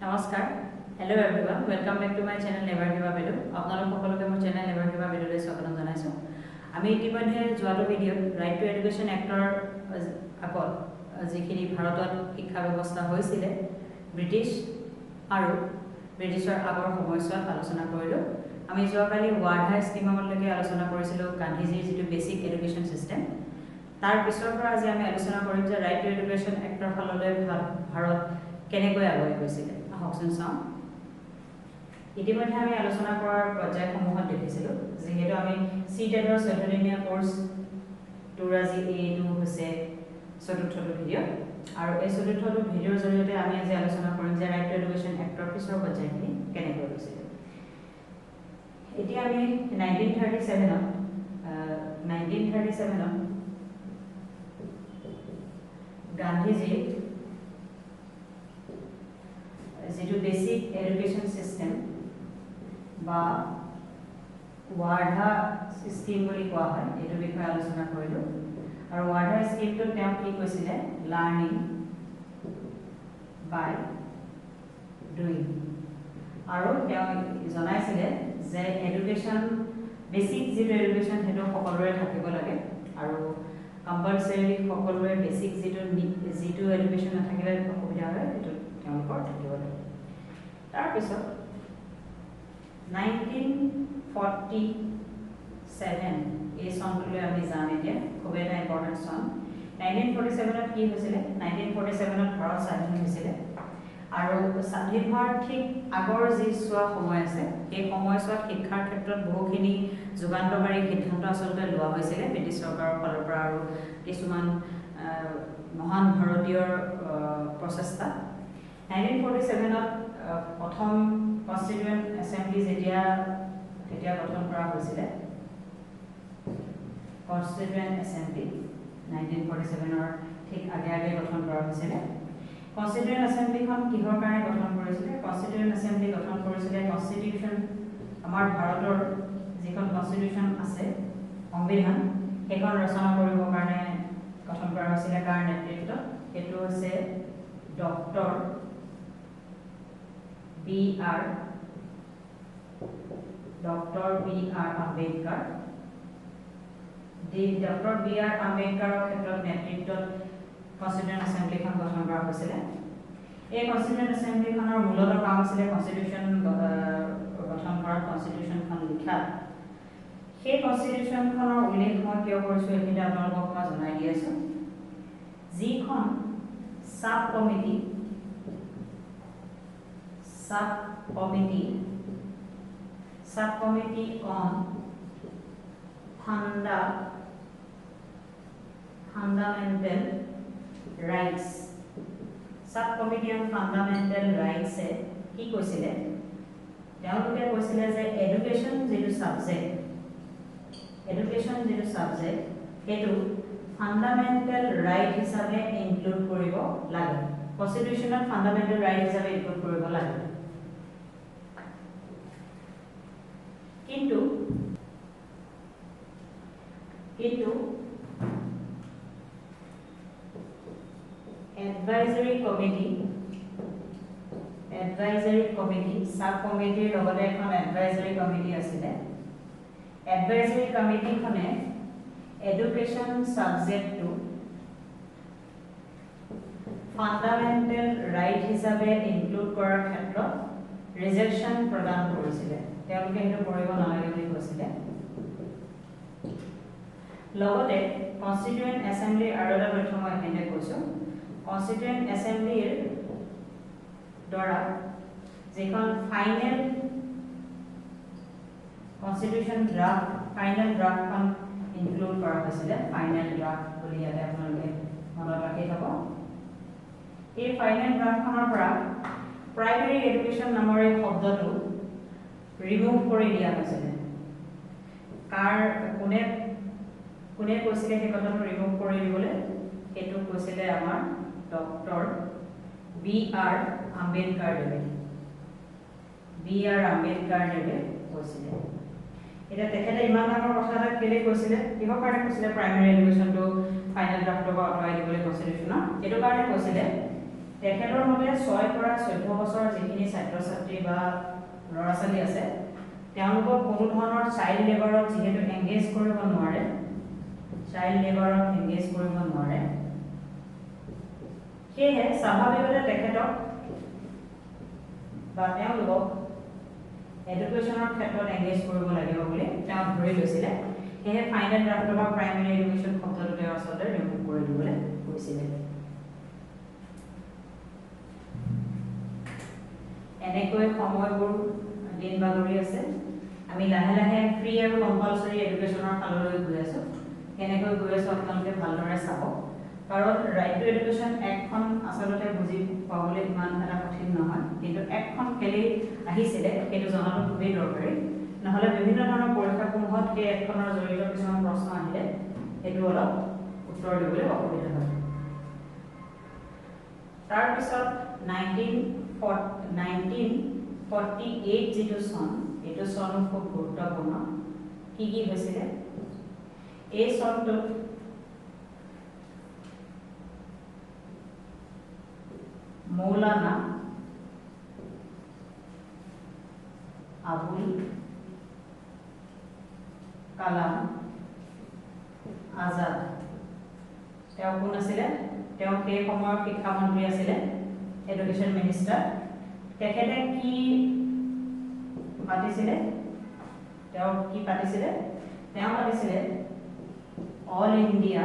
নমস্কাৰ hello' everyone welcome back to my channel never give up Edu আপোনালোক সকলোকে মোৰ চেনেল নেভাৰ গিভ আপ এডুলৈ স্বাগতম জনাইছোঁ আমি ইতিমধ্যে যোৱাটো ভিডিঅ'ত ৰাইট টু এডুকেশ্যন এক্টৰ আগত যিখিনি ভাৰতত শিক্ষা ব্যৱস্থা হৈছিলে ব্ৰিটিছৰ আগৰ সময়ছোৱাত আলোচনা কৰিলোঁ আমি যোৱাকালি ৱাৰ্ধা স্কিমলৈকে আলোচনা কৰিছিলোঁ গান্ধীজীৰ যিটো বেছিক এডুকেশ্যন ছিষ্টেম তাৰ পিছৰ পৰা আজি আমি আলোচনা কৰিম যে ৰাইট টু এডুকেশ্যন এক্টৰ ফাললৈ ভাৰত কেনেকৈ আগুৱাই গৈছিলে আহকচোন চাওঁ ইতিমধ্যে আমি আলোচনা কৰাৰ পৰ্যায়সমূহত দেখিছিলোঁ যিহেতু আমি TETৰ 14 দিনীয়া কোৰ্চ তোৰ আজি এইটো হৈছে চতুৰ্থটো ভিডিঅ' আৰু এই চতুৰ্থটো ভিডিঅ'ৰ জৰিয়তে আমি আজি আলোচনা কৰিম যে ৰাইট টু এডুকেশ্যন এক্টৰ পিছৰ পৰ্যায়খিনি কেনেকৈ গৈছিলে এতিয়া আমি 1937ত গান্ধীজীৰ যিটো বেছিক এডুকেশ্যন সিস্টেম বা ৱাৰ্ধা স্কিম বুলি কোৱা হয় এইটো বিষয়ে আলোচনা কৰিলোঁ আৰু ৱাৰ্ধা স্কিমটো তেওঁ কি কৈছিলে লাৰ্নিং বাই ডুইং আৰু তেওঁ জনাইছিলে যে এডুকেশ্যন বেছিক যিটো এডুকেশ্যন সেইটো সকলোৰে থাকিব লাগে আৰু কম্পালসৰি সকলোৰে বেছিক যিটো এডুকেশ্যন নাথাকিলে অসুবিধা হয় সেইটো তেওঁলোকৰ থাকিব লাগে তাৰপিছত 1947 এই চনটোলৈ আমি যাম এতিয়া খুব এটা ইম্পৰ্টেণ্ট চন 1947ত কি হৈছিলে 1947ত ভাৰত স্বাধীন হৈছিলে আৰু স্বাধীন হোৱাৰ ঠিক আগৰ যি চোৱা সময় আছে সেই সময়ছোৱাত শিক্ষাৰ ক্ষেত্ৰত বহুখিনি যুগান্তকাৰী সিদ্ধান্ত আচলতে লোৱা হৈছিলে ব্ৰিটিছ চৰকাৰৰ ফালৰ পৰা আৰু কিছুমান মহান ভাৰতীয়ৰ প্ৰচেষ্টা 1947ত প্ৰথম কনষ্টিটিউয়েন্ট এছেম্বলি যেতিয়া গঠন কৰা হৈছিলে কনষ্টিটিউয়েন্ট এছেম্বলি 1947ৰ ঠিক আগে গঠন কৰা হৈছিলে কনষ্টিটিউয়েন্ট এছেম্বলিখন কিহৰ কাৰণে গঠন কৰিছিলে কনষ্টিটিউয়েন্ট এছেম্বলি গঠন কৰিছিলে কনষ্টিটিউশ্যন আমাৰ ভাৰতৰ যিখন কনষ্টিটিউশ্যন আছে সংবিধান সেইখন ৰচনা কৰিবৰ কাৰণে গঠন কৰা হৈছিলে কাৰ নেতৃত্বত সেইটো হৈছে doctor B R Ambedkar doctor B R আম্বেদকাৰৰ ক্ষেত্ৰত নেতৃত্বত কনষ্টিটিউয়েন্ট এছেম্বলিখন গঠন কৰা হৈছিলে এই কনষ্টিটিউয়েন্ট এছেম্বলিখনৰ মূলতঃ কাম আছিলে কনষ্টিটিউশ্যন গঠন কৰা কনষ্টিটিউশ্যনখন লিখা সেই কনষ্টিটিউশ্যনখনৰ উল্লেখ মই কিয় কৰিছোঁ এইখিনি আপোনালোকক মই জনাই দি আছোঁ যিখন sub committee on fundamental rights sub committee on fundamental rights এ কি কৈছিলে তেওঁলোকে কৈছিলে যে এডুকেশ্যন যিটো সাবজেক্ট সেইটো ফান্ডামেন্টাল ৰাইট হিচাপে ইনক্লুড কৰিব লাগে কনষ্টিটিউশ্যনত ফান্ডামেন্টাল ৰাইট হিচাপে ইনক্লুড কৰিব লাগে কিন্তু এডভাইজৰী কমিটি সাব কমিটিৰ লগতে এখন এডভাইজৰী কমিটি আছিলে এডভাইজৰী কমিটিখনে এডুকেশ্যন সাবজেক্টটো ফান্ডামেন্টাল ৰাইট হিচাপে ইনক্লুড কৰাৰ ক্ষেত্ৰত ৰিজেকশ্যন প্ৰদান কৰিছিলে তেওঁলোকে সেইটো কৰিব নালাগে বুলি কৈছিলে লগতে কনষ্টিটিউয়েন্ট এছেম্বলি আৰু এটা তথ্য মই এখানে কৈছোঁ কনষ্টিটিউয়েন্ট এছেম্বলিৰ দ্বাৰা যিখন ফাইনেল কনষ্টিটিউশ্যন ফাইনেল ড্ৰাফ্টখন ইনক্লুড কৰা হৈছিলে ফাইনেল ড্ৰাফ্ট বুলি ইয়াতে আপোনালোকে মনত ৰাখি থ'ব এই ফাইনেল ড্ৰাফ্টখনৰ পৰা প্ৰাইমেৰী এডুকেশ্যন নামৰ এই শব্দটো ৰিমুভ কৰি দিয়া হৈছিলে কোনে কৈছিলে সেই কথাটো ৰিমুভ কৰি দিবলৈ সেইটো কৈছিলে আমাৰ ডক্টৰ বি আৰ আম্বেদকাৰ দেৱে কৈছিলে এটা তেখেতে ইমান ডাঙৰ কথা এটা কেলে কৈছিলে কিহৰ কাৰণে কৈছিলে প্ৰাইমেৰী এডুকেশ্যনটো ফাইনেল ড্ৰাফ্টৰ পৰা আঁতৰাই দিবলৈ কনষ্টিটিউশ্যনৰ এইটো কাৰণে কৈছিলে তেখেতৰ মতে 6 পৰা 14 বছৰ যিখিনি ছাত্ৰ ছাত্ৰী বা ল'ৰা ছোৱালী আছে তেওঁলোকক কোনো ধৰণৰ চাইল্ড লেবাৰত যিহেতু এংগেজ কৰিব নোৱাৰে সেয়েহে স্বাভাৱিকতে তেখেতক বা তেওঁলোকক এডুকেশ্যনৰ ক্ষেত্ৰত এংগেজ কৰিব লাগিব বুলি তেওঁ ধৰি লৈছিলে সেয়েহে ফাইনেল ড্ৰাফ্ট বা প্ৰাইমেৰী এডুকেশ্যন শব্দটো তেওঁ আচলতে ৰিমুভ কৰি দিবলৈ কৈছিলে এনেকৈ সময়বোৰ দিন বাগৰি আছে আমি লাহে লাহে ফ্ৰী আৰু কম্পালসৰি এডুকেশ্যনৰ ফাললৈ গৈ আছো কেনেকৈ গৈ আছো আপোনালোকে ভালদৰে চাব কাৰণ ৰাইট টু এডুকেশ্যন একখন আচলতে বুজি পাবলৈ ইমান এটা কঠিন নহয় কিন্তু একখন কেলে আহিছিলে সেইটো জনাটো খুবেই দৰকাৰী নহলে বিভিন্ন ধৰণৰ পৰীক্ষাসমূহত সেই একখনৰ জড়িত কিছুমান প্ৰশ্ন আহিলে সেইটো অলপ উত্তৰ দিবলৈ অসুবিধা হয় তাৰ পিছত 1948 যিটো চন এইটো চন খুব গুৰুত্বপূৰ্ণ কি হৈছিলে এই চনটোত মৌলানা আবুল কালাম আজাদ তেওঁ কোন আছিলে তেওঁ সেই সময়ৰ শিক্ষামন্ত্ৰী আছিলে এডুকেশ্যন মিনিষ্টাৰ তেখেতে কি পাতিছিলে তেওঁ পাতিছিলে অল ইণ্ডিয়া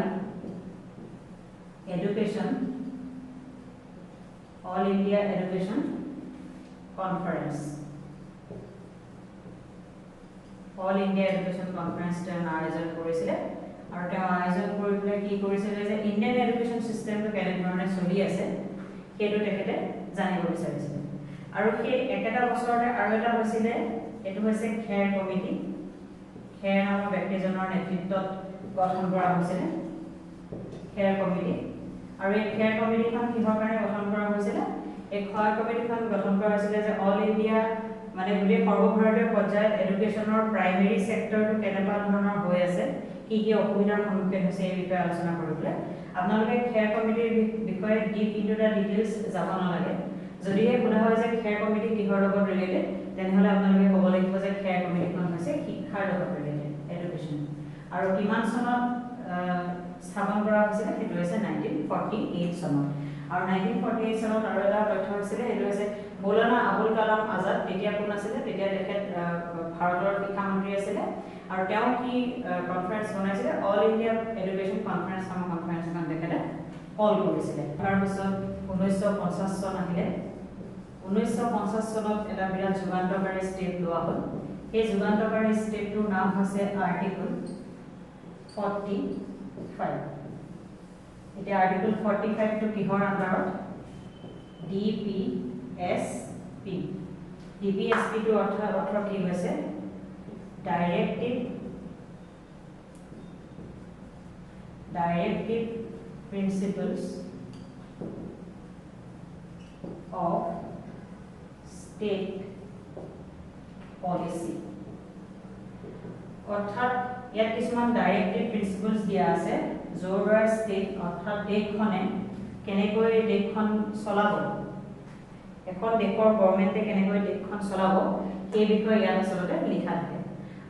এডুকেশ্যন কনফাৰেন্স তেওঁ আয়োজন কৰিছিলে আৰু তেওঁ আয়োজন কৰি পেলাই কি কৰিছিলে যে ইণ্ডিয়ান এডুকেশ্যন চিষ্টেমটো কেনেধৰণে চলি আছে সেইটো তেখেতে জানিব বিচাৰিছিলে আৰু সেই একেটা বছৰতে আৰু এটা হৈছিলে এইটো হৈছে খেৰ কমিটি খেৰ নামৰ ব্যক্তিজনৰ নেতৃত্বত গঠন কৰা হৈছিলে খেৰ কমিটি আৰু এই খেৰ কমিটিখন কিহৰ কাৰণে গঠন কৰা হৈছিলে এই খেৰ কমিটিখন গঠন কৰা হৈছিলে যে অল ইণ্ডিয়া মানে গোটেই সৰ্বভাৰতীয় পৰ্যায়ত এডুকেশ্যনৰ প্ৰাইমেৰী সেক্টৰটো কেনেকুৱা ধৰণৰ হৈ আছে কি অসুবিধাৰ সন্মুখীন হৈছে এই বিষয়ে আলোচনা কৰিবলৈ আপোনালোকে খেৰ কমিটিৰ বিষয়ে ডিপ ইনটু দা ডিটেইলছ যাব নালাগে যদিহে সোধা হয় যে খেৰ কমিটি কিহৰ লগত ৰিলেটেড তেনেহলে আপোনালোকে ক'ব লাগিব যে খেৰ কমিটিখন হৈছে শিক্ষাৰ লগত ৰিলেটেড এডুকেশ্যন আৰু কিমান চনত স্থাপন কৰা হৈছিল সেইটো হৈছে 1948 চনত আৰু 1948 চনত আৰু এটা তথ্য হৈছিল সেইটো হৈছে মৌলানা আবুল কালাম আজাদ তেতিয়া কোন আছিল তেতিয়া তেখেত ভাৰতৰ শিক্ষামন্ত্ৰী আছিল আৰু তেওঁ কি কনফাৰেন্স বনাইছিল অল ইণ্ডিয়া এডুকেশ্যন কনফাৰেন্স নামৰ কনফাৰেন্সখন তেখেতে কল কৰিছিল তাৰ পিছত 1950 চন আহিলে 1950 চনত এটা বিৰাট যুগান্তকাৰী ষ্টেপ লোৱা হ'ল এই যুগান্তকাৰী ষ্টেপটোৰ নাম হৈছে আৰ্টিকল 45 এতিয়া আৰ্টিকল 45 টো কিহৰ আন্ডাৰত ডিপিএছপি টো অৰ্থ কি হৈছে directive principles of state policy অৰ্থাৎ ইয়াত কিছুমান ডাইৰেক্টিভ প্ৰিন্সিপলছ দিয়া আছে য'ৰ দ্বাৰা ষ্টেট অৰ্থাৎ দেশখনে কেনেকৈ দেশখন চলাব এখন দেশৰ গভৰ্ণমেণ্টে কেনেকৈ দেশখন চলাব সেই বিষয়ে ইয়াত আচলতে লিখা থাকে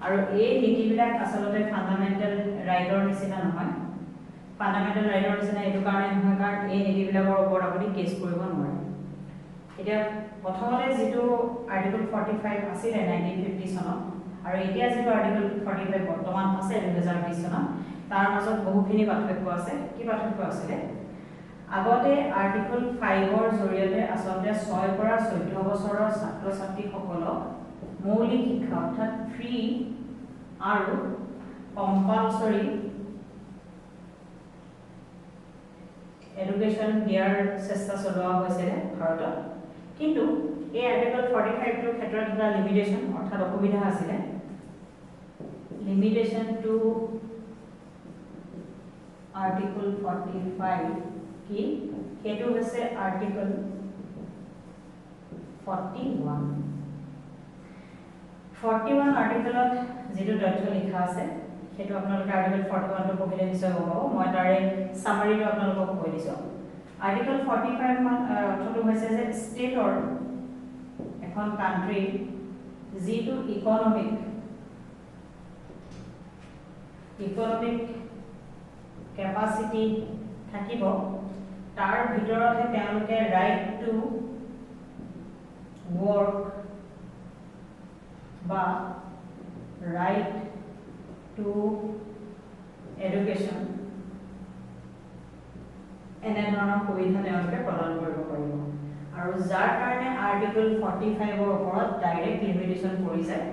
আৰু এই নীতিবিলাক আচলতে ফাণ্ডামেণ্টেল ৰাইটৰ নিচিনা নহয় ফাণ্ডামেণ্টেল ৰাইটৰ নিচিনা এইটো কাৰণে নহয় কাৰণ এই নীতিবিলাকৰ ওপৰত আপুনি কেছ কৰিব নোৱাৰে এতিয়া প্ৰথমতে যিটো আৰ্টিকল 45 আছিল 1950 চনত আৰু এতিয়া যিটো আৰ্টিকল 45 বৰ্তমান আছে 2020 চনত তাৰ মাজত বহুখিনি পাৰ্থক্য আছে কি পাৰ্থক্য আছে আগতে আৰ্টিকল 5ৰ জৰিয়তে আচলতে 6 পৰা 14 বছৰৰ ছাত্ৰ ছাত্ৰীসকলক মৌলিক শিক্ষা অৰ্থাৎ ফ্ৰী আৰু কম্পালসৰি এডুকেশ্যন দিয়াৰ চেষ্টা চলোৱা হৈছিল ভাৰতত কিন্তু এই আৰ্টিকল 45 টোৰ ক্ষেত্ৰত এটা লিমিটেশন অৰ্থাৎ অসুবিধা আছিল লিমিটেশন টু আৰ্টিকল 45 কি হেতু হৈছে আৰ্টিকল 41 আৰ্টিকলত যেটো তথ্য লিখা আছে হেতু আপোনালোকে আৰ্টিকল 41 টো পঢ়িলে নিশ্চয় গম পাব মই তাৰে সামাৰিটো আপোনালোকক কৈ দিছো আৰ্টিকল 45 মান অৰ্থটো হৈছে যে ষ্টেটৰ এখন কান্ট্ৰি যিটো ইকনমিক কেপাচিটি থাকিব তাৰ ভিতৰতে তেওঁলোকে ৰাইট টু ৱৰ্ক বা ৰাইট টু এডুকেশ্যন এনেধৰণৰ সুবিধা তেওঁলোকে প্ৰদান কৰিব পাৰিব আৰু যাৰ কাৰণে আৰ্টিকল 45 ৰ ওপৰত ডাইৰেক্ট লিমিটেশন পৰি যায়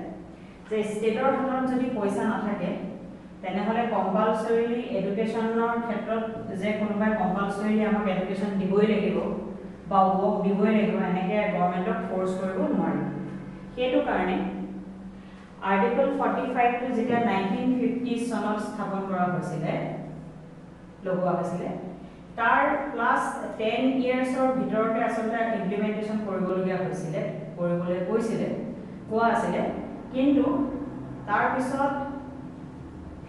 যে ষ্টেটৰ হাতত যদি পইচা নাথাকে তেনেহলে কম্পালসৰিলি এডুকেশ্যনৰ ক্ষেত্ৰত যে কোনোবাই কম্পালসৰিলি আমাক এডুকেশ্যন দিবই লাগিব বা ৱৰ্ক দিবই লাগিব এনেকে গভৰ্ণমেণ্টক ফ'ৰ্চ কৰিব নোৱাৰি সেইটো কাৰণে আৰ্টিকল 45 টো যেতিয়া 1950 চনত স্থাপন কৰা হৈছিলে লগোৱা হৈছিলে তাৰ প্লাস 10 ইয়াৰ্ছৰ ভিতৰতে আচলতে ইমপ্লিমেন্টেশন কৰিবলগীয়া হৈছিলে কৰিবলৈ কোৱা আছিলে কিন্তু তাৰ পিছত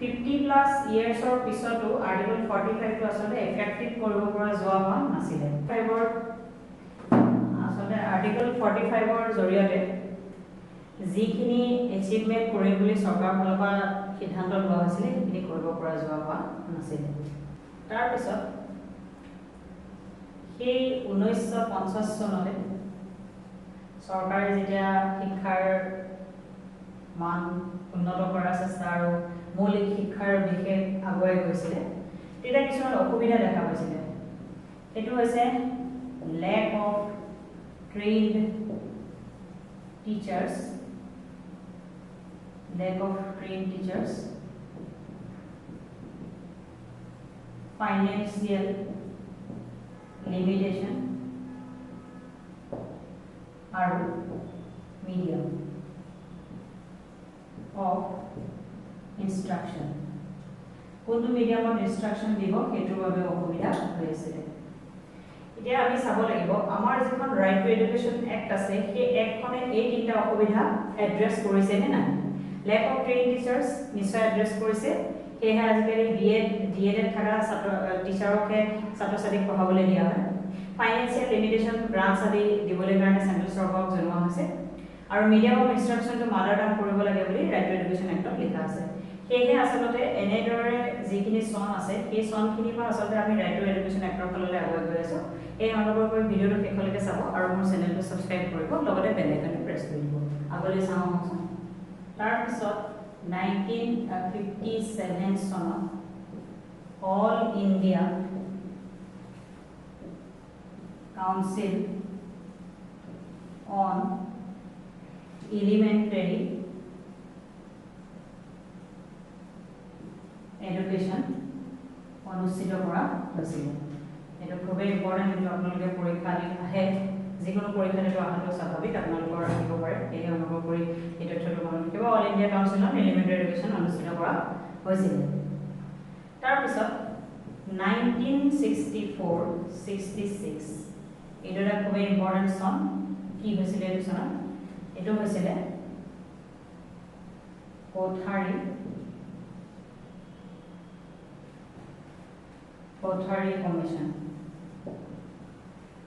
50 প্লাস ইয়াৰ্ছৰ পিছতো আৰ্টিকল 45 টো আচলতে এফেক্টিভ কৰিব পৰা যোৱা হোৱা নাছিলে 5ৰ আচলতে আৰ্টিকল 45 ৰ জৰিয়তে যিখিনি এচিভমেন্ট কৰিম বুলি চৰকাৰৰ ফালৰ পৰা সিদ্ধান্ত লোৱা হৈছিল সেইখিনি কৰিব পৰা যোৱা হোৱা নাছিল তাৰ পিছত সেই 1950 চনতে চৰকাৰে যেতিয়া শিক্ষাৰ মান উন্নত কৰাৰ চেষ্টা আৰু মৌলিক শিক্ষাৰ দিশে আগুৱাই গৈছিল তেতিয়া কিছুমান অসুবিধা দেখা পাইছিল সেইটো হৈছে lack of trained teachers financial limitation আৰু medium of instruction কোনটো মিডিয়ামত ইনস্ট্ৰাকশন দিব হেতুৰ বাবে অসুবিধা হৈছিল এতিয়া আমি চাব লাগিব আমাৰ যিখন ৰাইট টু এডুকেশ্যন এক্ট আছে সেই এক্টখনে এই তিনটা অসুবিধা এড্ৰেছ কৰিছে নে নাই লেক অফ ট্ৰেইন টিচাৰ্স নিশ্চয় এড্ৰেছ কৰিছে সেয়ে আজিকালি ডিএড থাকা টিচাৰকে ছাত্ৰ-ছাত্ৰীক পঢ়াবলৈ দিয়া হয় ফাইনান্সিয়েল লিমিটেশন গ্ৰান্টস আদি দিবলৈ কাৰণে চেন্ট্ৰেল চৰকাৰক জনোৱা হৈছে আৰু মিডিয়াম অফ ইনস্ট্ৰাকশনটো মাদাৰ টাং কৰিব লাগে বুলি ৰাইট টু এডুকেশ্যন এক্টত লিখা আছে সেয়ে আচলতে এনেদৰে যিখিনি সন আছে সেই সনখিনি পৰা আচলতে আমি ৰাইট টু এডুকেশ্যন এক্টৰ ফাললৈ আগুৱাই গৈ আছো এই অনুভৱ কৰি ভিডিঅটো শেষলৈকে চাব আৰু মোৰ চেনেলটো সাবস্ক্ৰাইব কৰিব লগতে বেল আইকনটো প্ৰেছ কৰি দিব আগলৈ চাওঁ তাৰ পিছত 1957 চনত all India council on elementary education অনুষ্ঠিত কৰা হৈছিল এটা খুবই ইম্পৰ্টেন্ট আপোনালোকে পৰীক্ষা দি আহে যিকোনো পৰীক্ষা দিলে অহাটো স্বাভাৱিক আপোনালোকৰ আহিব পাৰে এই অনুভৱ কৰি এই তথ্যটো মনত ৰাখিব all India council on elementary education অনুষ্ঠিত কৰা হৈছিল তাৰ পিছত 1964-66 এইটো এটা খুবই ইম্পৰ্টেন্ট সন কি হৈছিল এই চনত এইটো হৈছিল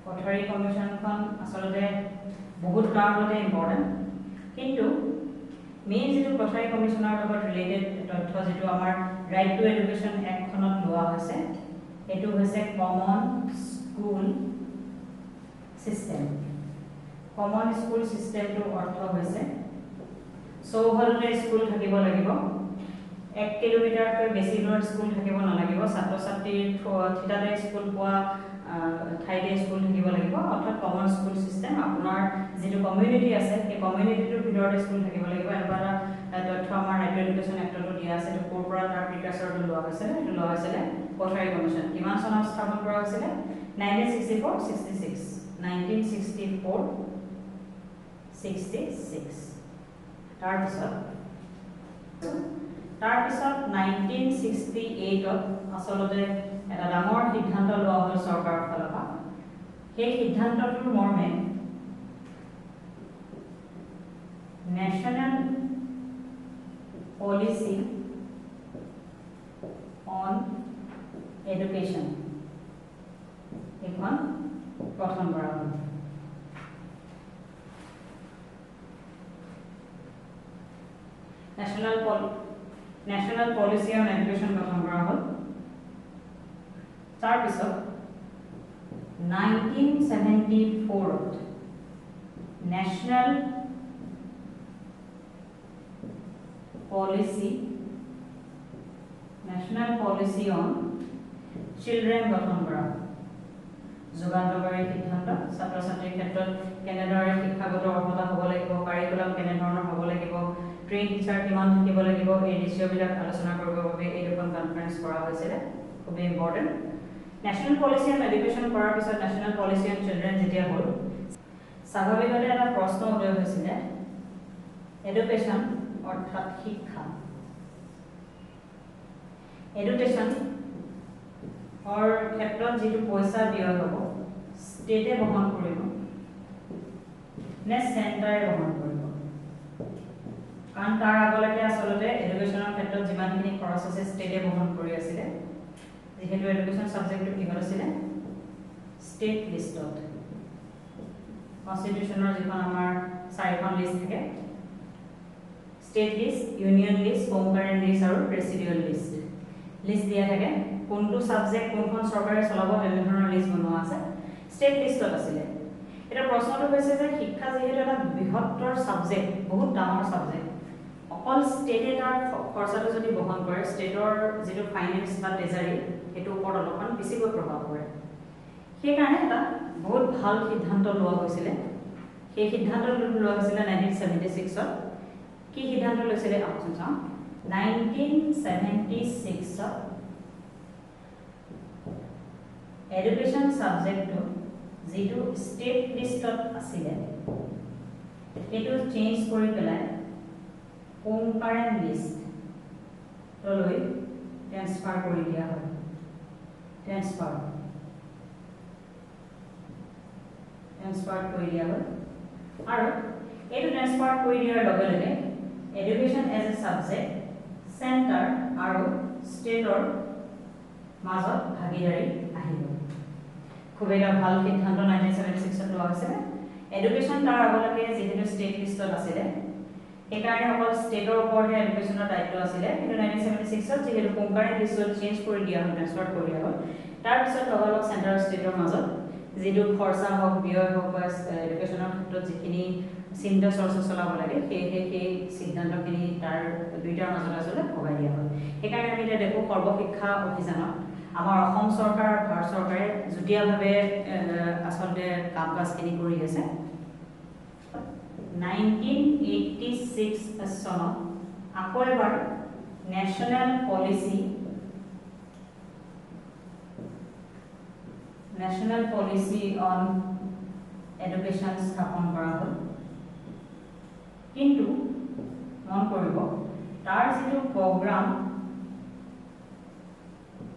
কোঠাৰী কমিশনখন আসলে বহুত কাৰণতে ইম্পৰ্টেন্ট কিন্তু মেইন যেটো কোঠাৰী কমিশনৰ লগত ৰিলেটেড তথ্য যেটো আমাৰ ৰাইট টু এডুকেশ্যন এক্টখনত লোৱা হৈছে এটো হৈছে কমন স্কুল সিস্টেমটো অৰ্থ হৈছে চৌহদতে স্কুল থাকিব লাগিব 1 কিলোমিটাৰকৈ বেছি দূৰত স্কুল থাকিব নালাগিব ছাত্ৰ-ছাত্ৰীৰ ঠিকাদাৰ স্কুল পোৱা ঠাইতে স্কুল থাকিব লাগিব অৰ্থাৎ কমন স্কুল সিস্টেম আপোনাৰ যেটো কমিউনিটি আছে সেই কমিউনিটিটোৰ ভিতৰত স্কুল থাকিব লাগিব এনেকুৱা তথ্য আমাৰ ৰাইট টু এডুকেশ্যন এক্টত দিয়া আছে এটা কৰ্পোৰেট তাৰ প্ৰিকাছৰটো লোৱা হৈছিল কোঠাৰী কমিশন কিমান চনত স্থাপন কৰা হৈছিল 1964-66 তাৰ পিছত 1968 আসলতে এটা ডাঙৰ সিদ্ধান্ত লোৱা হ'ল চৰকাৰৰ ফালৰ পৰা সেই সিদ্ধান্তটোৰ মৰ্মে নেশ্যনেল পলিচি অন এডুকেশ্যন এখন নেশ্যনেল পলিচি অন এডুকেশ্যন গঠন কৰা হ'ল তাৰ পিছত 1974 নেশ্যনেল পলিচি অন চিলড্ৰেন গঠন কৰা যুগান্তকাৰী সিদ্ধান্ত ছাত্ৰ ছাত্ৰীৰ ক্ষেত্ৰত কেনেদৰে শিক্ষাগত অৰ্হতা হ'ব লাগিব কাৰিকুলাম কেনেধৰণৰ হ'ব লাগিব ট্ৰেইন টিচাৰ কিমান থাকিব লাগিব এই ৰেচিঅ'বিলাক আলোচনা কৰিবৰ বাবে এই দুখন কনফাৰেন্স কৰা হৈছিলে খুবেই important national policy on education কৰাৰ পিছত নেশ্যনেল পলিচি অন চিলড্ৰেন যেতিয়া হ'ল স্বাভাৱিকতে এটা প্ৰশ্ন উদয় হৈছিলে এডুকেশ্যন অৰ্থাৎ শিক্ষা এডুকেশ্যন और ক্ষেত্ৰত যেটো পইচা ব্যয় হ'ব ষ্টেটে বহন কৰিব নে চেণ্টাৰে বহন কৰিব কাৰণ তাৰ আগলৈকে আচলতে এডুকেশ্যনৰ ক্ষেত্ৰত যিমানখিনি খৰচ আছে ষ্টেটে বহন কৰি আছিলে যেহেতু এডুকেশ্যন সাবজেক্টটো কি হৈছিলে ষ্টেট লিষ্টত কনষ্টিটিউচনৰ যিখন আমাৰ চাৰিখন লিষ্ট থাকে state list union list concurrent list আৰু ৰেচিডিউল লিষ্ট দিয়া থাকে কোনটো সাবজেক্ট কোনখন চৰকাৰে চলাব তেনেধৰণৰ লিষ্ট বনোৱা আছে ষ্টেট লিষ্টত আছিলে এটা প্ৰশ্নটো হৈছে যে শিক্ষা যেহেতু এটা বৃহত্তৰ সাবজেক্ট বহুত ডাঙৰ সাবজেক্ট অকল ষ্টেটে তাৰ খৰচাটো যদি বহন কৰে ষ্টেটৰ যেটো ফাইনেন্স বা ট্ৰেজাৰী এটো ওপৰত অলপমান বেছিকৈ প্ৰভাৱ পৰে সেই কাৰণে এটা বহুত ভাল সিদ্ধান্ত লোৱা হৈছিল সেই সিদ্ধান্তটো লোৱা হৈছিল 1976 ত কি সিদ্ধান্ত লৈছিলে আপুনি চাওক 1976 ত এডুকেশ্যন সাবজেক্টটো যেটো ষ্টেট লিষ্টত আছিল এটো চেঞ্জ কৰি পেলাই কনকাৰেন্ট লিষ্ট লৈ ট্ৰান্সফাৰ কৰি দিয়া হয় ট্ৰান্সফাৰ কৰি দিয়া হয় আৰু এটো ট্ৰান্সফাৰ কৰি দিয়াৰ লগে লগে education as a subject centre আৰু ষ্টেটৰ মাজত ভাগিদাৰী আহিব খুব এটা ভাল সিদ্ধান্ত 1976 ত লোৱা হৈছিল এডুকেশ্যন তাৰ আগলৈকে যেহেতু ষ্টেট লিষ্টত আছিল সেইকাৰণে অকল ষ্টেটৰ ওপৰতে এডুকেশ্যনৰ দায়িত্ব আছিল কিন্তু 1976 ত যেহেতু কনকাৰেন্ট লিষ্টত চেঞ্জ কৰি দিয়া হ'ল ট্ৰান্সফাৰ কৰি দিয়া হ'ল তাৰ পিছত লগালগ চেণ্টাৰ ষ্টেটৰ মাজত যেটো খৰচা হওক ব্যয় হওক বা এডুকেশ্যনৰ ক্ষেত্ৰত যিখিনি চিন্তা চৰ্চা চলাব লাগে সেই সিদ্ধান্তখিনি তাৰ দুইটাৰ মাজত আচলতে ভগাই দিয়া হ'ল সেইকাৰণে আমি এতিয়া দেখো সৰ্বশিক্ষা অভিযানত আমাৰ অসম চৰকাৰ আৰু ভাৰত চৰকাৰে যুটীয়াভাৱে আচলতে কাম কাজখিনি কৰি আছে 1986 চনত আকৌ এবাৰ নেশ্যনেল পলিচি অন এডুকেশ্যন স্থাপন কৰা হ'ল কিন্তু মন কৰিব তাৰ যেটো প্ৰগ্ৰাম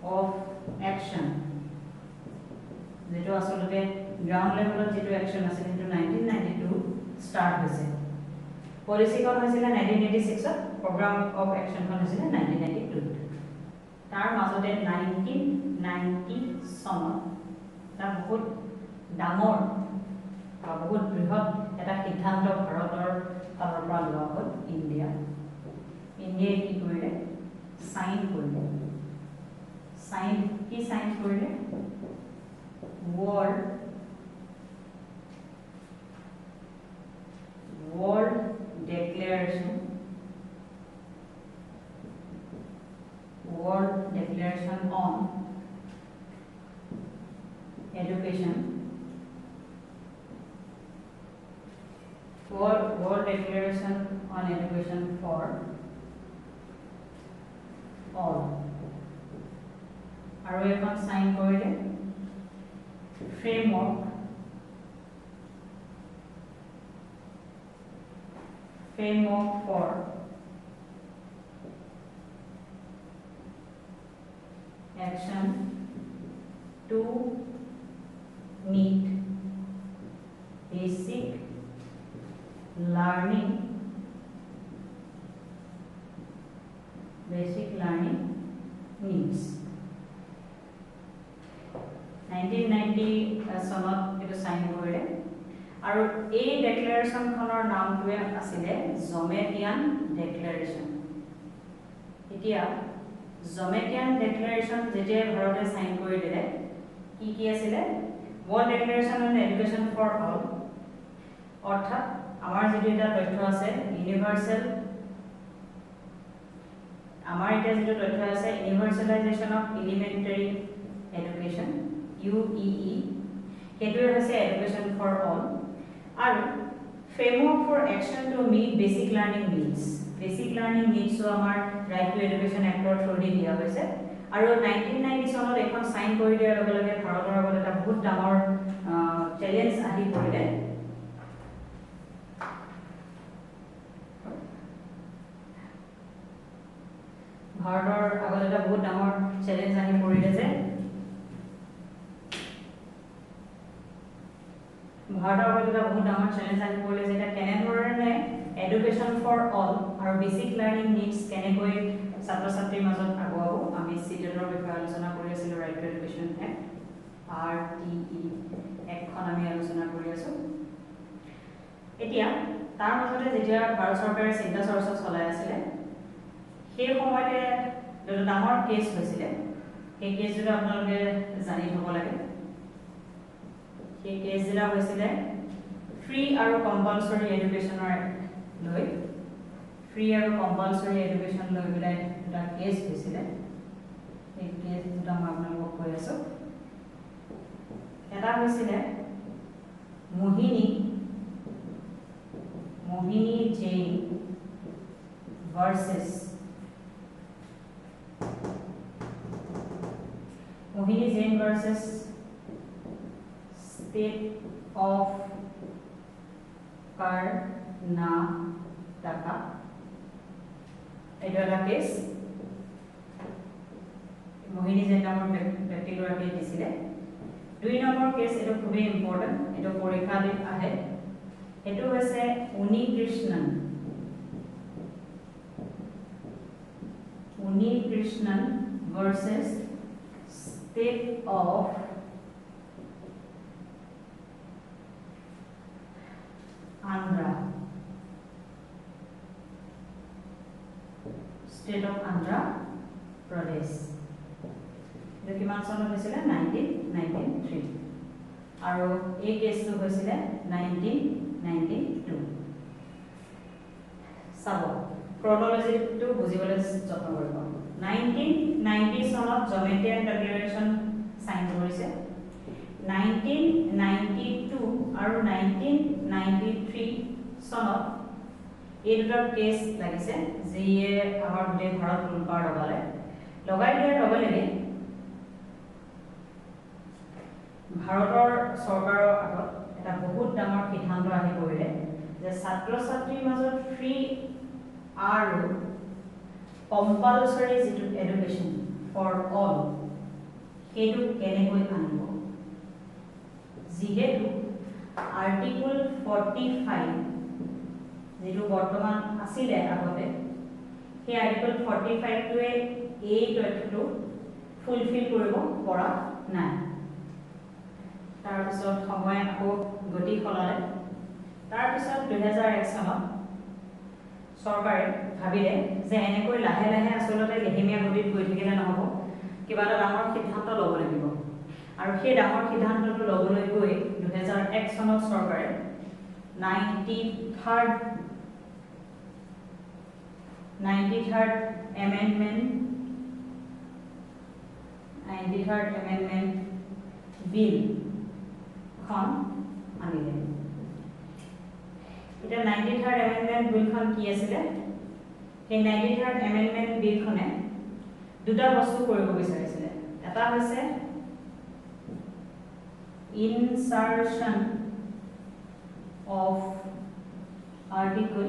of action যেটো আসলে গ্ৰাউন্ড লেভেলত যেটো অ্যাকশন আছে সেইটো 1992 স্টাৰ্ট হৈছে পলিসি কোন হৈছিল 1986 ত প্ৰগ্ৰাম অফ অ্যাকশন কোন হৈছিল 1992 তাৰ মাজতে 1990 চনত এটা বহুত ডাঙৰ বা বহুত বৃহৎ এটা সিদ্ধান্ত ভাৰতৰ ফালৰ পৰা লোৱা হ'ল ইণ্ডিয়াই কি কৰিলে সাইন কৰিলে साइन কৰিলে world declaration on education world declaration on education for all আৰু এখন সাইন কৰিলে framework for action to meet basic learning needs 1990 চনত এটো সাইন কৰিলে আৰু এই ডেক্লাৰেশন খনৰ নামটোৱে আছিল জমেটিয়ান ডেক্লাৰেশন এতিয়া জমেটিয়ান ডেক্লাৰেশ্যন যেতিয়া ভাৰতে সাইন কৰি দিলে কি আছিলে world declaration on education for all অৰ্থাৎ আমাৰ যেটো এটা তথ্য আছে ইউনিভাৰ্সেল আমাৰ এটা যেটো তথ্য আছে ইউনিভাৰ্সেলাইজেশ্যন অফ এলিমেন্টাৰী এডুকেশ্যন UEE হেতুৱে হৈছে এডুকেশ্যন ফৰ অল আৰু framework for action to meet basic learning needs আমাৰ right to education act ৰ থ্ৰুদি দিয়া হৈছে আৰু 1990 চনত এখন সাইন কৰি দিয়াৰ লগে লগে ভাৰতৰ আগত এটা বহুত ডাঙৰ চ্যালেঞ্জ আহি পৰিলে ভাৰতৰ আগত এটা বহুত ডাঙৰ চ্যালেঞ্জ আহি পৰিলে যে ভাৰতৰ আগত এটা বহুত ডাঙৰ চ্যালেঞ্জ আহি পৰিলে যে এটা কেনেধৰণে এডুকেশ্যন ফৰ অল আৰু বেসিক লাৰ্নিং নিডছ কেনেকৈ ছাত্ৰ ছাত্ৰীৰ মাজত আগুৱাব আমি সিটেটৰ বিষয়ে আলোচনা কৰি আছিলো right to education act RTE এখন আমি আলোচনা কৰি আছো এতিয়া তাৰ মাজতে যেতিয়া ভাৰত চৰকাৰে চিন্তা চৰ্চা চলাই আছিল সেই সময়তে এটা ডাঙৰ কেছ হৈছিল সেই কেছটো আপোনালোকে জানি থব লাগে সেই কেছ যেটা হৈছিল ফ্ৰী আৰু কম্পালসৰি এডুকেশ্যনৰ লৈ ফ্ৰী আৰু কম্পালসৰি এডুকেশ্যন লৈ বিলাই এটা কেছ হৈছিল এই কেছ দুটা মই আপোনালোকক কৈ আছো এটা হৈছিল Mohini Jain versus State of Karnataka এটা কেছ মোহিনী জেইন নামৰ ব্যক্তিগৰাকীয়ে দিছিলে দুই নম্বৰ কেছ এটা খুবই ইম্পৰ্টেন্ট এটা পৰীক্ষা দিত আহে এটো হৈছে উনি Krishnan versus State of Andhra Pradesh এটো কিমান চনত হৈছিল 1993 আৰু এই কেছটো হৈছিল 1992 সাব ক্ৰনোলজিটো বুজিবলৈ যত্ন কৰিব 1990 চনত জমেটিয়ান ডিক্লেৰেশ্যন সাইন কৰিছে 1992 আৰু 1993 চনত এই দুটা কেছ লাগিছে যিয়ে আমাৰ গোটেই ভাৰত উলপাৰ লগাই দিয়াৰ লগে লগে ভাৰতৰ চৰকাৰৰ আগত এটা বহুত ডাঙৰ সিদ্ধান্ত আহি পৰিলে যে ছাত্ৰ ছাত্ৰীৰ মাজত ফ্ৰী আৰু কম্পালসৰি যেটো এডুকেশ্যন ফৰ অল হেতু কেনেকৈ আনিব যিহেতু আৰ্টিকল 45 যেটো বৰ্তমান আছিলে আগতে সেই আৰ্টিকল 45 টোৱে এই তথ্যটো ফুলফিল কৰিব পৰা নাই তাৰ পিছত সময় আকৌ গতি খলালে তাৰ পিছত 2001 চনত সৰকাৰে ভাবিলে যে এনেকৈ লাহে লাহে আসলতে লেহেমীয়া গতিত গৈ থাকিলে নহব কিবা এটা ডাঙৰ সিদ্ধান্ত ল'ব লাগিব আৰু সেই ডাঙৰ সিদ্ধান্তটো ল'বলৈ গৈ 2001 চনত সৰকাৰে 93rd amendment bill খন আনিলে এটা 93rd amendment bill খন কি আছিল সেই 93rd amendment bill খনে দুটা বস্তু কৰিব বিচাৰিছিল এটা হৈছে insertion of article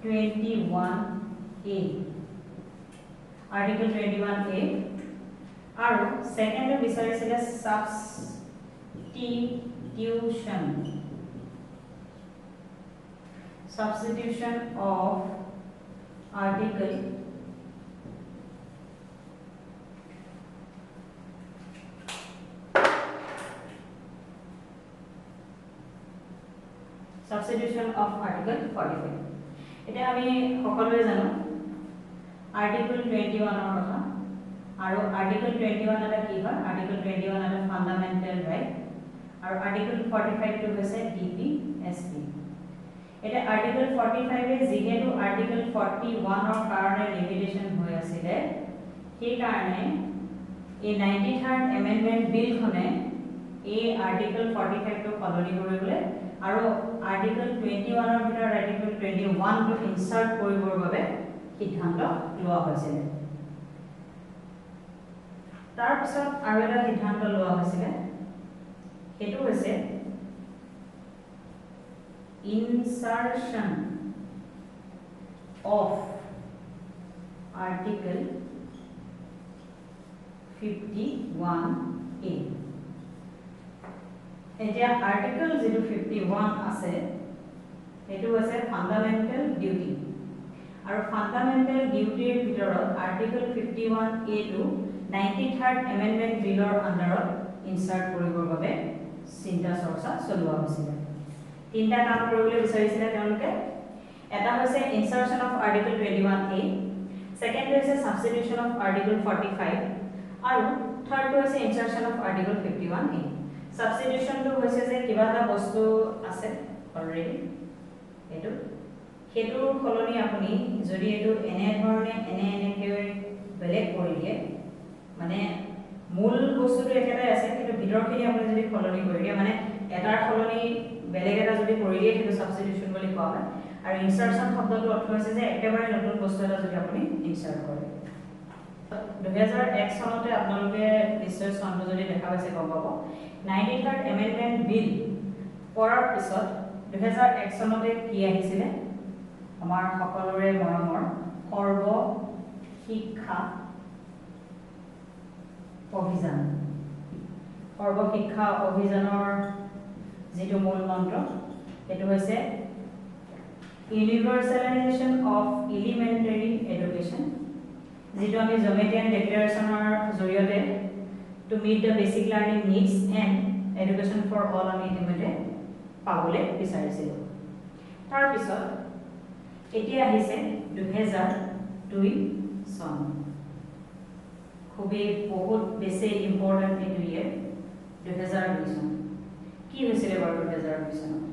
21A আৰু সেকেন্ড বিচাৰিছিল substitution of article 45 এতিয়া আমি সকলোৱে জানো আৰ্টিকল 21 ৰ কথা আৰু আৰ্টিকল 21 এটা কি হয় আৰ্টিকল 21 এটা ফান্ডামেন্টাল ৰাইট আৰু আৰ্টিকল 45 টো হৈছে ডিপিএসপি এটা আৰ্টিকল 45 এ যেহেতু আৰ্টিকল 41 ৰ কাৰণে লিমিটেশন হৈ আছিল সেই কাৰণে এই 93rd এমেন্ডমেন্ট বিল খনে এই আৰ্টিকল 45 টো সলনি কৰিবলৈ আৰু আৰ্টিকল 21 ৰ ভিতৰত আৰ্টিকল 21 টো ইনসাৰ্ট কৰিবৰ বাবে সিদ্ধান্ত লোৱা হৈছিল তাৰ পিছত আৰু এটা সিদ্ধান্ত লোৱা হৈছিল হেতু হৈছে insertion of article 51A এতিয়া আৰ্টিকল যেটো 51 আছে এটো হৈছে ফান্ডামেন্টাল ডিউটি আৰু ফান্ডামেন্টাল ডিউটিৰ ভিতৰত আৰ্টিকল 51A টো 93rd এমেন্ডমেন্ট বিলৰ আন্ডাৰত ইনসাৰ্ট কৰিবৰ বাবে চিন্তা চৰ্চা চলোৱা হৈছিল তিনটা কাম কৰিবলৈ বিচাৰিছিল তেওঁলোকে এটা হৈছে ইনসাৰ্শন অফ আৰ্টিকল 21A সেকেন্ড হৈছে সাবস্টিটিউশন অফ আৰ্টিকল 45 আৰু থাৰ্ড হৈছে ইনসাৰ্শন অফ আৰ্টিকল 51A সাবস্টিটিউশন টো হৈছে যে কিবা এটা বস্তু আছে অলৰেডি এটো হেতুৰ কলনি আপুনি যদি এটো এনে ধৰণে এনেকে বেলেগ কৰি দিয়ে মানে মূল বস্তুটো একেটাই আছে কিন্তু ভিতৰখিনি আপুনি যদি কলনি কৰি দিয়ে মানে এটাৰ কলনি বেলেগ এটা যদি কৰি দিয়ে হেতু সাবস্টিটিউশন বুলি কোৱা হয় আৰু ইনসাৰ্শন শব্দটো অৰ্থ হৈছে যে একেবাৰে নতুন বস্তু এটা যদি আপুনি ইনসাৰ্ট কৰে 2001 চনতে আপোনালোকে নিশ্চয় চনটো যদি দেখা পাইছে গম পাব 93rd এমেন্ডমেন্ট বিল কৰাৰ পিছত 2001 চনতে কি আহিছিল আমাৰ সকলোৰে মৰমৰ সৰ্ব শিক্ষা অভিযান সৰ্ব শিক্ষা অভিযানৰ যেটো মূল মন্ত্ৰ এটো হৈছে ইউনিভাৰ্সালাইজেশন অফ এলিমেন্টাৰী এডুকেশন যেটো আমি জমেটিয়ান ডিক্লেৰেশনৰ জৰিয়তে to meet the basic learning needs and education for all আমি ইতিমধ্যে পাবলৈ বিচাৰিছিল তাৰ পিছত এতিয়া আহিছে 2002 চন খুবই বহুত বেছি ইম্পৰ্টেন্ট এটো ইয়াৰ 2002 চন কি হৈছিল বাৰু 2002 চনত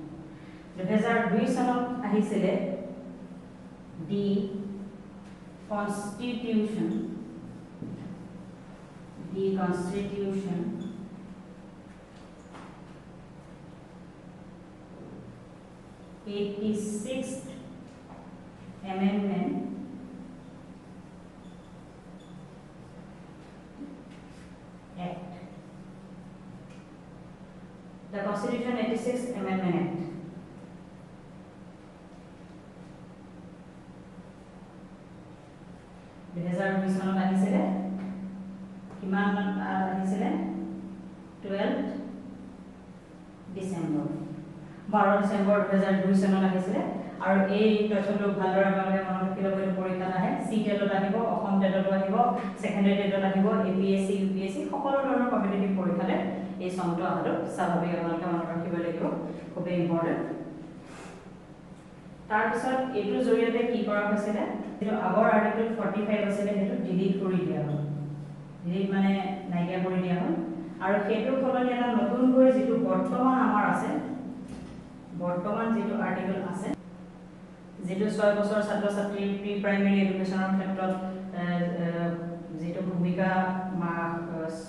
2002 চনত আহিছিল দি constitution 86th amendment act the constitution 86th amendment act চনত আহিছিল কিমান আহিছিল 12 ডিসেম্বৰ 12 ডিসেম্বৰ 2002 চনত আহিছিল আৰু এই তথ্যটো ভালদৰে আপোনালোকে মনত ৰাখিব লাগিব পৰীক্ষাত আহে সিটেটত আহিব অসম টেটত আহিব সেকেন্ডাৰী টেটত আহিব এপিএসসি ইউপিএসসি সকলো ধৰণৰ কম্পিটিটিভ পৰীক্ষাতে এই চনটো আহাটো স্বাভাৱিক আপোনালোকে মনত ৰাখিব লাগিব খুব ইম্পৰ্টেন্ট তাৰ পিছত এটো জৰিয়তে কি কৰা হৈছিল যেটো আগৰ আৰ্টিকল 45 আছিল হেতু ডিলিট কৰি দিয়া হ'ল ডিলিট মানে নাইকিয়া কৰি দিয়া হ'ল আৰু হেতু ফলনি এটা নতুন কৰি যেটো বৰ্তমান আমাৰ আছে বৰ্তমান যেটো আৰ্টিকল আছে যেটো 6 বছৰ ছাত্ৰ ছাত্ৰী প্ৰি প্ৰাইমাৰী এডুকেশনৰ ক্ষেত্ৰত যেটো ভূমিকা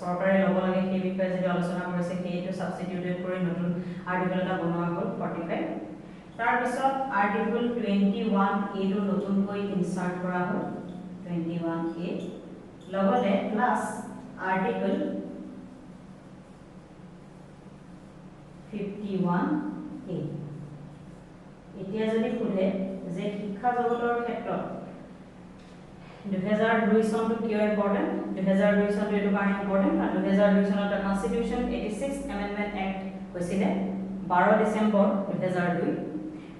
চৰকাৰে ল'ব লাগে সেই বিষয়ে যেটো আলোচনা কৰিছে সেইটো সাবস্টিটিউটেড কৰি নতুন আৰ্টিকল এটা বনোৱা হ'ল 45 তাৰ পিছত আৰ্টিকল 21A টো নতুনকৈ ইনসাৰ্ট কৰা হ'ল 21A লগতে প্লাস আৰ্টিকল 51A এতিয়া যদি খুলে যে শিক্ষা জগতৰ ক্ষেত্ৰত 2002 চনটো কিয় ইম্পৰ্টেন্ট 2002 চনটো এটো কাৰণে ইম্পৰ্টেন্ট আৰু 2002 চনত কনস্টিটিউশন 86th এমেন্ডমেন্ট এক্ট হৈছিল 12 ডিসেম্বৰ 2002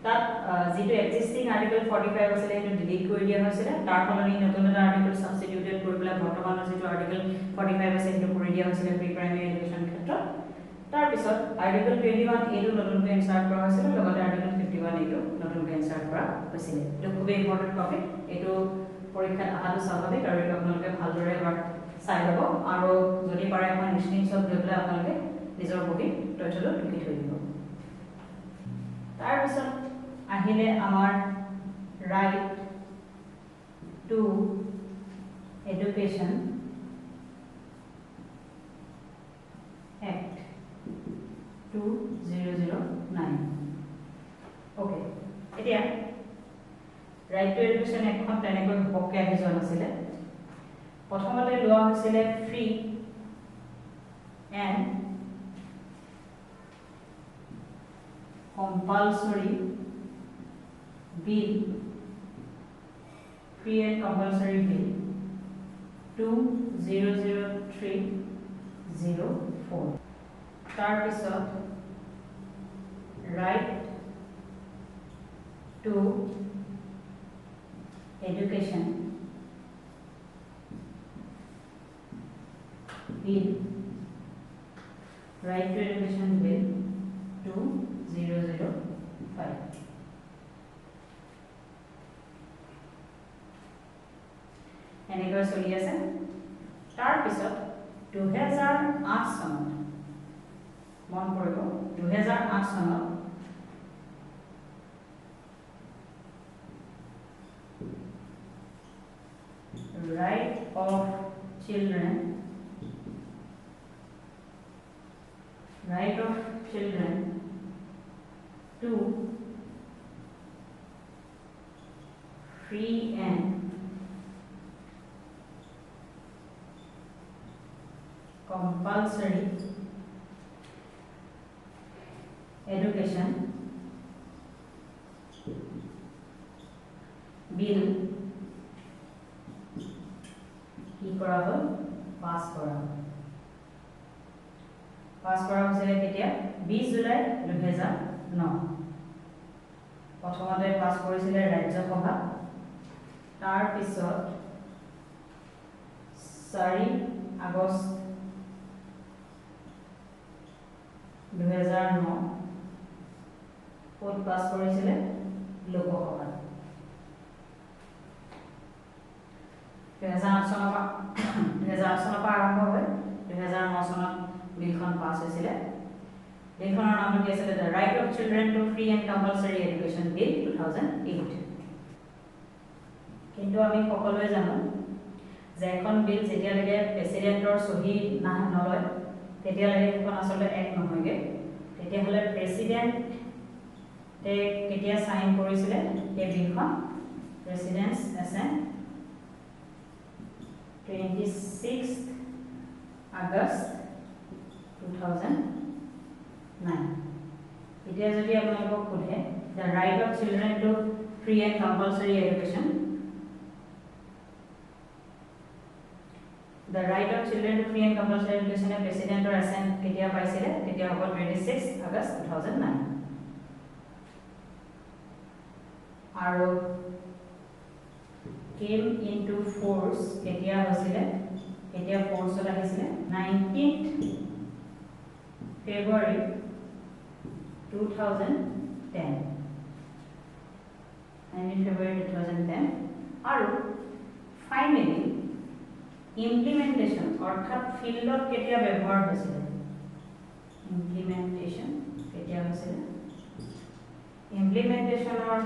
তাত যেটো এক্সিস্টিং আৰ্টিকল 45 আছিল এটো ডিলিট কৰি দিয়া হৈছিল তাৰ ফলনি নতুন এটা আৰ্টিকল সাবস্টিটিউটেড কৰি পেলাই বৰ্তমানৰ যেটো আৰ্টিকল 45 আছে এটো কৰি দিয়া হৈছিল প্ৰি প্ৰাইমাৰী এডুকেশন ক্ষেত্ৰত তাৰ পিছত আৰ্টিকল 21A টো নতুনকৈ ইনসাৰ্ট কৰা হৈছিল লগতে আৰ্টিকল 1951 এইটো নতুনকৈ এনসাৰ কৰা হৈছিল এইটো খুব ইম্পৰ্টেন্ট টপিক এইটো পৰীক্ষাত আহাটো স্বাভাৱিক আৰু এইটো আপোনালোকে ভালদৰে এবাৰ চাই ল'ব আৰু যদি পাৰে এখন স্ক্ৰীনশ্বট লৈ পেলাই আপোনালোকে নিজৰ বহীত তথ্যটো লিখি থৈ দিব তাৰপিছত আহিলে আমাৰ right to education Act 2009 okay এতিয়া ৰাইট টু এডুকেশন এখন তেনেকৈ পক্ষে আহি যোৱা নাছিলে প্ৰথমতে লোৱা হৈছিলে free and compulsory bill free and compulsory bill 200304 তাৰপিছত right to education bill right to education bill 2005 এনেকৈ চলি আছে তাৰপিছত 2008 চনত মন কৰিব 2008 চনত right of children to free and compulsory education bill কি কৰা হ'ল পাস কৰা হৈছিলে কেতিয়া 20 জুলাই 2009 প্ৰথমতে পাস কৰিছিলে ৰাজ্যসভা তাৰ পিছত 4 আগষ্ট 2009 ক'ত পাস কৰিছিলে লোকসভা 2008 চনৰ পৰা আৰম্ভ হৈ 2009 চনত বিলখন পাস হৈছিলে বিলখনৰ নাম কি আছিল The Right of Children to Free and Compulsory Education Bill 2008 কিন্তু আমি সকলোৱে জানো যে এখন বিল যেতিয়ালৈকে প্ৰেসিডেন্টৰ সহি নলয় তেতিয়ালৈকে এখন আসলে এক নহয়গে তেতিয়াহলে প্ৰেসিডেন্ট কেতিয়া সাইন কৰিছিলে এই বিলখন প্ৰেসিডেন্টস এছেন্ট 26th August 2009 এতিয়া যদি আপোনালোকক সোধে The Right of Children to Free and Compulsory Education The Right of Children to Free and Compulsory Education প্ৰেসিডেন্টৰ Ascent কেতিয়া পাইছিলে তেতিয়া হ'ব 26th August 2009 আৰু came into force কেতিয়া হৈছিলে কেতিয়া ফোৰ্সত আহিছিলে 19th February 2010 19th February 2010 আৰু ফাইনালি ইমপ্লিমেন্টেশন অৰ্থাৎ ফিল্ডত কেতিয়া ব্যৱহাৰ হৈছিলে ইমপ্লিমেন্টেশন কেতিয়া হৈছিলে ইমপ্লিমেন্টেশনৰ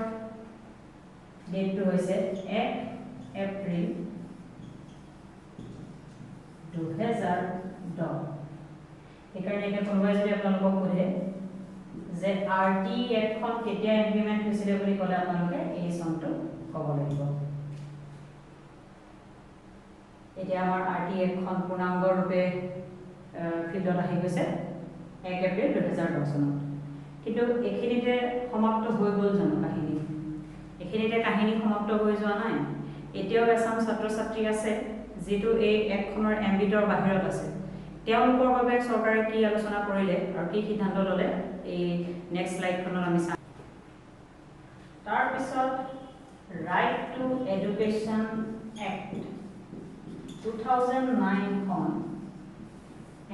ডেটটো হৈছে 1 এপ্ৰিল 2010 একাৰণে এটা কোনোবাই যদি আপোনালোকক সোধে যে আৰটি এখন কেতিয়া ইমপ্লিমেন্ট হৈছিলে বুলি ক'লে আপোনালোকে এই চনটো ক'ব লাগিব এতিয়া আমাৰ আৰটি এখন পূৰ্ণাংগ ৰূপে ফিল্ডত আহি গৈছে 1 এপ্ৰিল 2010 চনত কিন্তু এখিনিতে সমাপ্ত হৈ গ'ল জানো কাহিনী এখিনিতে কাহিনী সমাপ্ত হৈ যোৱা নাই এতিয়াও এছাম ছাত্ৰ ছাত্ৰী আছে যেটো এই একখনৰ এমবিটৰ বাহিৰত আছে তেওঁলোকৰ বাবে চৰকাৰে কি আলোচনা কৰিলে আৰু কি সিদ্ধান্ত ললে এই নেক্সট স্লাইডখনত আমি চাম তাৰ পিছত ৰাইট টু এডুকেশ্যন এক্ট 2009 খন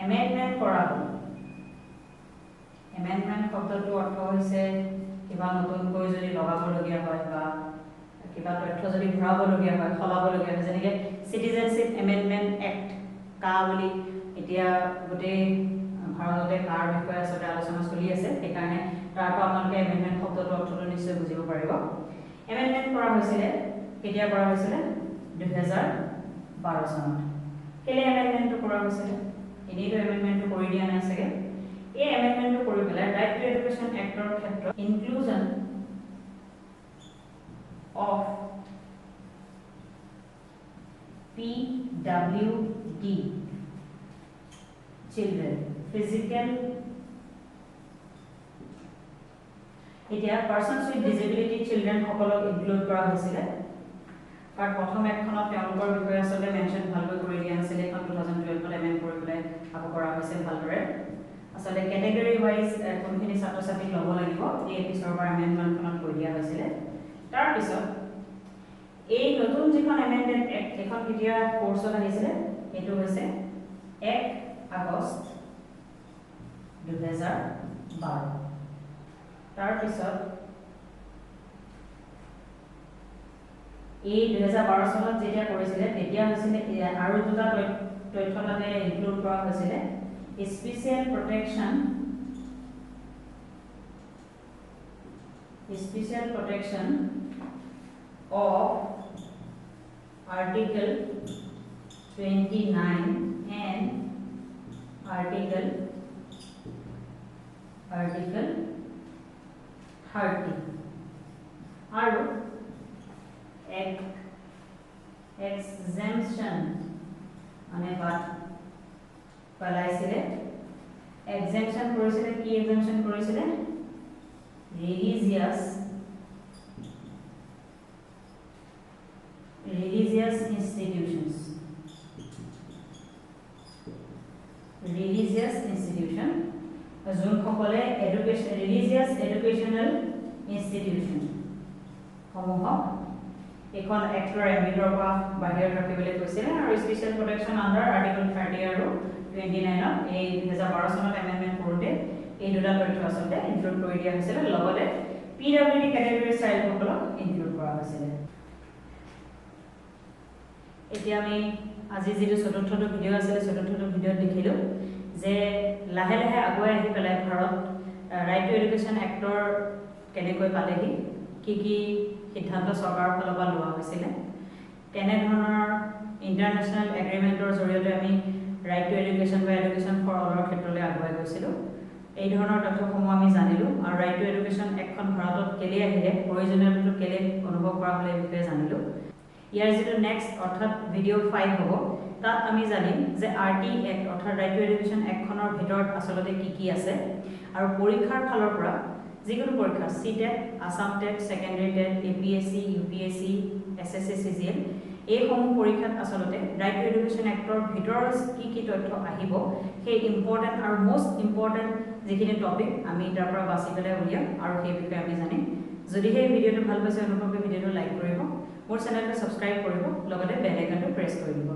এমেন্ডমেন্ট কৰা হ'ল এমেন্ডমেন্ট শব্দটো অৰ্থ হৈছে কিবা নতুনকৈ যদি লগাবলগীয়া হয় বা কিবা তথ্য যদি ভৰাবলগীয়া হয় সলাবলগীয়া হয় যেনেকৈ চিটিজেনশ্বিপ এমেণ্ডমেণ্ট এক্ট কা বুলি এতিয়া গোটেই ভাৰততে কাৰ বিষয়ে আচলতে আলোচনা চলি আছে সেইকাৰণে তাৰ পৰা আপোনালোকে এমেণ্ডমেণ্ট শব্দটো অৰ্থটো নিশ্চয় বুজিব পাৰিব এমেণ্ডমেণ্ট কৰা হৈছিলে কেতিয়া কৰা হৈছিলে 2012 চনত কেলে এমেণ্ডমেণ্টটো কৰা হৈছিলে এনেইতো এমেণ্ডমেণ্টটো কৰি দিয়া নাই চাগে এই এমেণ্ডমেণ্টটো কৰি পেলাই ৰাইট টু এডুকেশ্যন এক্টৰ ক্ষেত্ৰত inclusion of PWD children physical এতিয়া persons with disability children সকলক ইনক্লুড কৰা হৈছিলে কাৰণ প্ৰথম একখনত তেওঁলোকৰ বিষয়ে আসলে মেনশন ভালকৈ কৰি দিয়া আছিল এখন 2012 ত এমেণ্ড কৰি পেলাই আকৌ কৰা হৈছে ভালদৰে আসলে ক্যাটেগৰি ওয়াইজ কোনখিনি ছাত্ৰ ছাত্ৰী ল'ব লাগিব এই এপিছৰ এমেণ্ডমেণ্টখনত কৈ দিয়া হৈছিলে তাৰ পিছত এই নতুন যিখন এমেণ্ডমেণ্ট এক্ট এখন কেতিয়া ফ'ৰ্চত আহিছিলে এইটো হৈছে 1 আগষ্ট 2012 তাৰ পিছত এই 2012 চনত যেতিয়া কৰিছিলে তেতিয়া হৈছিলে আৰু দুটা তথ্য তাতে ইনক্লুড কৰা হৈছিলে special protection of Article 29 and Article 30 আৰু exemption মানে বাদ পেলাইছিলে exemption কৰিছিলে কি exemption কৰিছিলে religious institution যোনসকলে religious educational institution সমূহক এখন এক্টৰ এম্বিটৰ পৰা বাহিৰত ৰাখিবলৈ কৈছিলে আৰু স্পেচিয়েল প্ৰটেকশ্যন আণ্ডাৰ আৰ্টিকল 30 আৰু 29 এই 2012 চনত এমেণ্ডমেণ্ট কৰোঁতে এই দুটা তথ্য আচলতে ইনক্লুড কৰি দিয়া হৈছিলে লগতে পিডব্লিউডি কেটেগৰী চাইল্ডসকলক ইনক্লুড কৰা হৈছিলে এতিয়া আমি আজি যেটো চতুৰ্থটো ভিডিও আছে চতুৰ্থটো ভিডিওত দেখিলো যে লাহে লাহে আগুৱাই আহি পেলাই Bharat right to education actor কেনেকৈ পালেহি কি সিদ্ধান্ত চৰকাৰৰ ফালৰ পৰা লোৱা হৈছিলে কেনে ধৰণৰ ইন্টাৰনেশ্যনেল এগ্ৰিমেণ্টৰ জৰিয়তে আমি ৰাইট টু এডুকেশ্যন বা এডুকেশ্যন ফৰ অলৰ ক্ষেত্ৰলৈ আগুৱাই গৈছিলোঁ এই ধৰণৰ তথ্যসমূহ আমি জানিলোঁ আৰু ৰাইট টু এডুকেশ্যন এখন ভাৰতত কেলে আহিলে প্ৰয়োজনীয়তাটো কেলে অনুভৱ কৰা হ'লে এই বিষয়ে জানিলোঁ ইয়াৰ যেটো নেক্সট অৰ্থাৎ ভিডিও 5 হ'ব তাত আমি জানিম যে আৰটি এক্ট অৰ্থাৎ ৰাইট টু এডুকেশ্যন এক্টখনৰ ভিতৰত আসলতে কি আছে আৰু পৰীক্ষাৰ ফালৰ পৰা যিকোনো পৰীক্ষা CTET Assam TET secondary TET APS-C UPSC SSC CGL এই সমূহ পৰীক্ষাত আসলতে ৰাইট টু এডুকেশ্যন এক্টৰ ভিতৰৰ কি তথ্য আহিব সেই ইম্পৰ্টেন্ট আৰু মোস্ট ইম্পৰ্টেন্ট যিখিনি টপিক আমি তাৰ পৰা বাছি পেলাই উলিয়াম আৰু সেই বিষয়ে আমি জানিম যদি এই ভিডিওটো ভাল পাইছে অনুগ্ৰহ কৰি ভিডিওটো লাইক কৰিব মোৰ চেনেলটো সাবস্ক্ৰাইব কৰিব লগতে বেল আইকনটো প্ৰেছ কৰি দিব